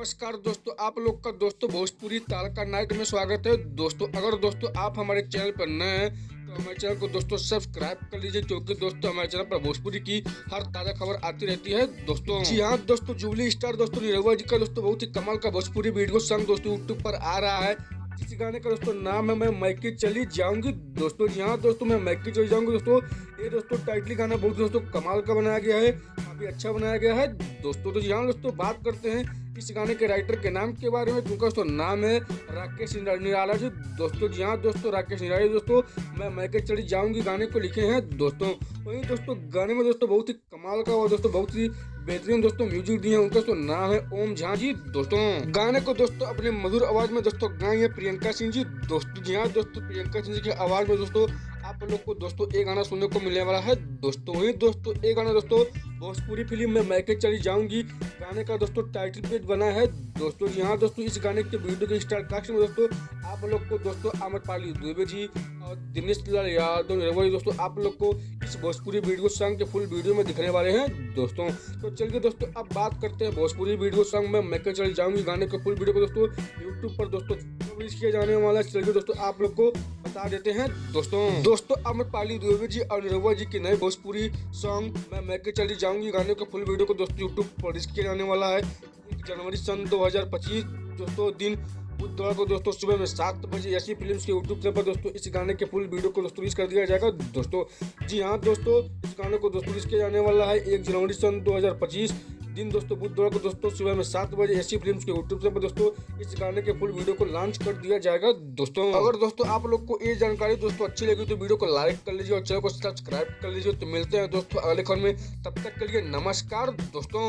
नमस्कार दोस्तों, आप लोग का दोस्तों भोजपुरी तारका नाइट में स्वागत है। दोस्तों अगर दोस्तों आप हमारे चैनल पर नए हैं तो हमारे चैनल को दोस्तों सब्सक्राइब कर लीजिए, क्योंकि दोस्तों हमारे चैनल पर भोजपुरी की हर ताज़ा खबर आती रहती है। दोस्तों जी हाँ दोस्तों, जुबली स्टार दोस्तों निरहुआ जी का दोस्तों बहुत ही कमाल का भोजपुरी वीडियो सॉन्ग दोस्तों यूट्यूब पर आ रहा है। इस गाने का दोस्तों नाम है मैं मैके चली जाऊंगी। दोस्तों जी हाँ दोस्तों, मैं मैके चली जाऊंगी। दोस्तों ये दोस्तों टाइटली गाना बहुत दोस्तों कमाल का बनाया गया है, काफी अच्छा बनाया गया है दोस्तों। तो जी हाँ दोस्तों, बात करते हैं इस गाने के राइटर के नाम के बारे में, जिनका दोस्तों नाम है राकेश निराला जी। दोस्तों जी हाँ दोस्तों, राकेश निराला दोस्तों मैं मैके चली जाऊंगी गाने को लिखे हैं दोस्तों। वहीं दोस्तों गाने में दोस्तों बहुत ही कमाल का और दोस्तों बहुत ही बेहतरीन दोस्तों म्यूजिक दिए हैं। उनका दोस्तों नाम है ओम झा जी। दोस्तों गाने को दोस्तों अपने मधुर आवाज में दोस्तों गाई है प्रियंका सिंह जी। दोस्तों जी हाँ दोस्तों, प्रियंका सिंह जी की आवाज में दोस्तों आप लोग को दोस्तों एक गाना सुनने को मिलने वाला है दोस्तों। वही दोस्तों एक गाना दोस्तों भोजपुरी फिल्म में मैके चली जाऊंगी गाने का दोस्तों टाइटल पेज बना है दोस्तों। जी हाँ दोस्तों, इस गाने के वीडियो के स्टार कास्ट में दोस्तों आप लोग को दोस्तों आम्रपाली दुबे जी और दिनेश लाल यादव दोस्तों आप लोग को इस भोजपुरी वीडियो सॉन्ग के फुल वीडियो में दिखने वाले हैं दोस्तों। तो चलिए दोस्तों अब बात करते हैं भोजपुरी वीडियो सॉन्ग में मैके चली जाऊंगी गाने के फुल वीडियो को दोस्तों यूट्यूब पर दोस्तों रिलीज किया जाने वाला है। चलिए दोस्तों आप लोग को बता देते हैं दोस्तों आम्रपाली दुबे जी और निरहुआ जी की नए भोजपुरी सॉन्ग मैं मैके चली जाऊंगी गाने के फुल वीडियो को दोस्तों यूट्यूब पर रिलीज किया जाने वाला है 1 जनवरी सन 2025 दोस्तों दिन बुधवार को दोस्तों सुबह में 7 बजे ऐसी फिल्म्स के यूट्यूब चैनल पर दोस्तों इस गाने के फुल वीडियो को दोस्तों रिलीज कर दिया जाएगा दोस्तों। जी हाँ दोस्तों, इस गाने को दोस्तों रिलीज किया जाने वाला है 1 जनवरी सन 2025 दिन दोस्तों बुधवार को दोस्तों सुबह में 7 बजे ऐसी फिल्म्स के यूट्यूब चैनल पर दोस्तों इस गाने के फुल वीडियो को लॉन्च कर दिया जाएगा दोस्तों। अगर दोस्तों आप लोग को ये जानकारी दोस्तों अच्छी लगी तो वीडियो को लाइक कर लीजिए और चैनल को सब्सक्राइब कर लीजिए। तो मिलते हैं दोस्तों अगले खबर में, तब तक के लिए नमस्कार दोस्तों।